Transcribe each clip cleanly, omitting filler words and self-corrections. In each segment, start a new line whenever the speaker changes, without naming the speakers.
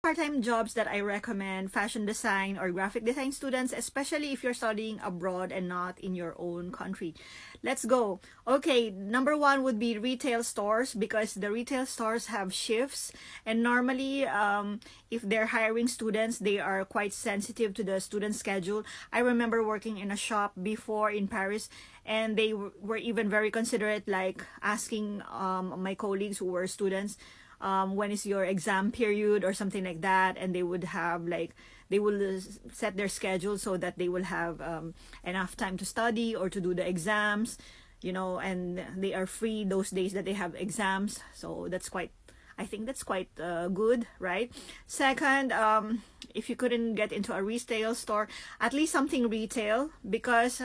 Part-time jobs that I recommend fashion design or graphic design students, especially if you're studying abroad and not in your own country. Let's go. Okay, number one would be retail stores, because the retail stores have shifts, and normally if they're hiring students, they are quite sensitive to the student schedule. I remember working in a shop before in Paris, and they were even very considerate, like asking my colleagues who were students, when is your exam period or something like that, and they would have like, they will set their schedule so that they will have enough time to study or to do the exams, and they are free those days that they have exams. So that's quite, I think that's quite good, right? Second, if you couldn't get into a retail store, at least something retail, because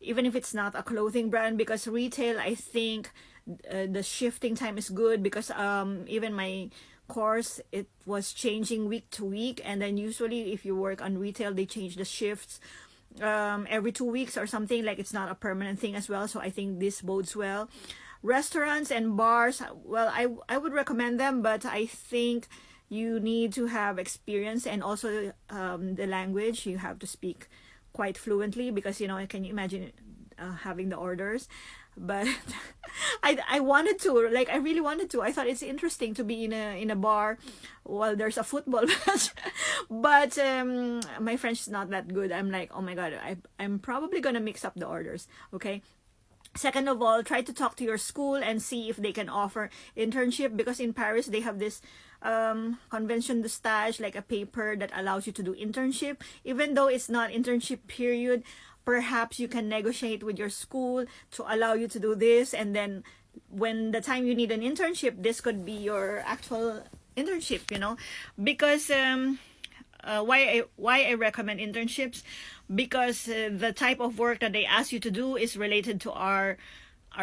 even if it's not a clothing brand, because retail, I think the shifting time is good, because even my course, it was changing week to week, and then usually if you work on retail, they change the shifts every 2 weeks or something, like it's not a permanent thing as well. So I think this bodes well. Restaurants and bars, well, I would recommend them, but I think you need to have experience, and also the language, you have to speak quite fluently, because can you imagine having the orders? But I wanted to, like, I really wanted to. I thought it's interesting to be in a bar while there's a football match. But my French is not that good. I'm like, oh my god, I'm probably gonna mix up the orders. Okay. Second of all, try to talk to your school and see if they can offer internship, because in Paris they have this convention de stage, like a paper that allows you to do internship, even though it's not internship period. Perhaps you can negotiate with your school to allow you to do this, and then when the time you need an internship, this could be your actual internship, because why I recommend internships, because the type of work that they ask you to do is related to our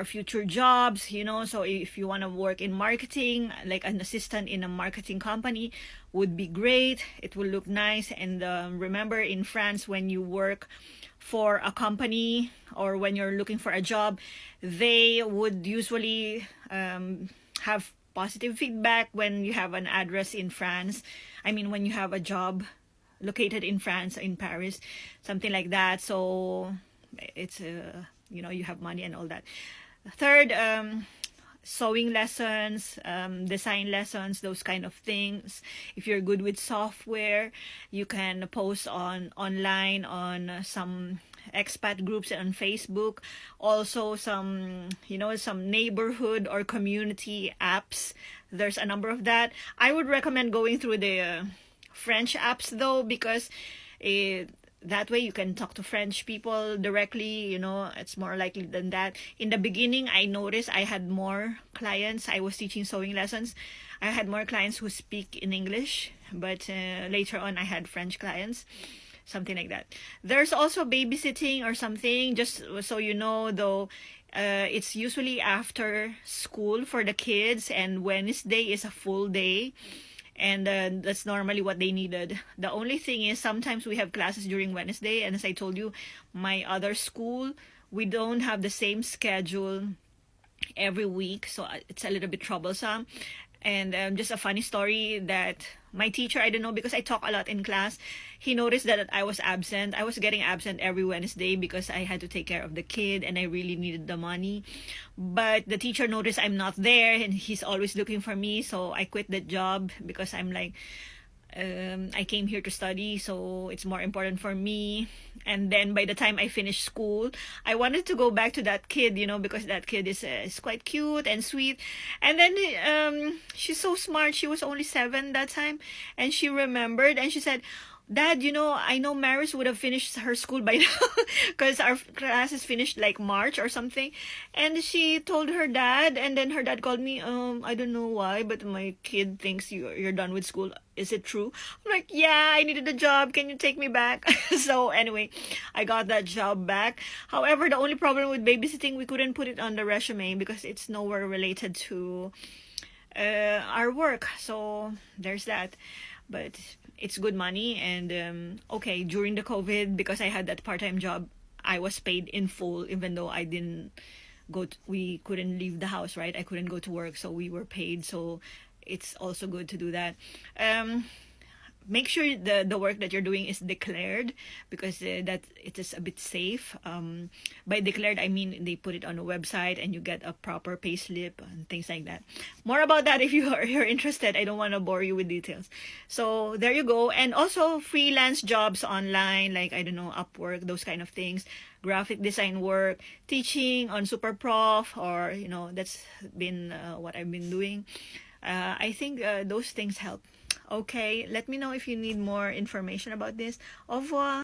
future jobs, so if you want to work in marketing, like an assistant in a marketing company would be great. It will look nice. And remember, in France, when you work for a company or when you're looking for a job, they would usually have positive feedback when you have an address in France. I mean, when you have a job located in France, in Paris, something like that. So it's you have money and all that. Third, sewing lessons, design lessons, those kind of things. If you're good with software, you can post online on some expat groups on Facebook. Also some some neighborhood or community apps. There's a number of that. I would recommend going through the French apps though, because that way you can talk to French people directly. It's more likely than that. In the beginning, I noticed I had more clients. I was teaching sewing lessons. I had more clients who speak in English, but later on I had French clients, something like that. There's also babysitting or something, just so you know, though. It's usually after school for the kids, and Wednesday is a full day. And that's normally what they needed. The only thing is, sometimes we have classes during Wednesday, and as I told you, my other school, we don't have the same schedule every week, so it's a little bit troublesome. And just a funny story, that my teacher, I don't know, because I talk a lot in class, he noticed that I was absent. I was getting absent every Wednesday because I had to take care of the kid and I really needed the money. But the teacher noticed I'm not there, and he's always looking for me. So I quit the job, because I'm like, I came here to study, so it's more important for me. And then by the time I finished school, I wanted to go back to that kid, because that kid is quite cute and sweet. And then she's so smart. She was only 7 that time, and she remembered, and she said, Dad, I know Maris would have finished her school by now, because our class is finished like March or something. And she told her dad, and then her dad called me. I don't know why, but my kid thinks you're done with school. Is it true? I'm like, yeah, I needed a job. Can you take me back? So anyway, I got that job back. However, the only problem with babysitting, we couldn't put it on the resume because it's nowhere related to our work. So there's that. But it's good money. And okay, during the COVID, because I had that part-time job, I was paid in full, even though I didn't we couldn't leave the house, right? I couldn't go to work, so we were paid. So it's also good to do that. Make sure the work that you're doing is declared, because that it is a bit safe. By declared, I mean they put it on a website and you get a proper payslip and things like that. More about that if you're interested. I don't want to bore you with details. So there you go. And also freelance jobs online, like, I don't know, Upwork, those kind of things. Graphic design work, teaching on Super Prof, or that's been what I've been doing. I think those things help. Okay, let me know if you need more information about this. Au revoir.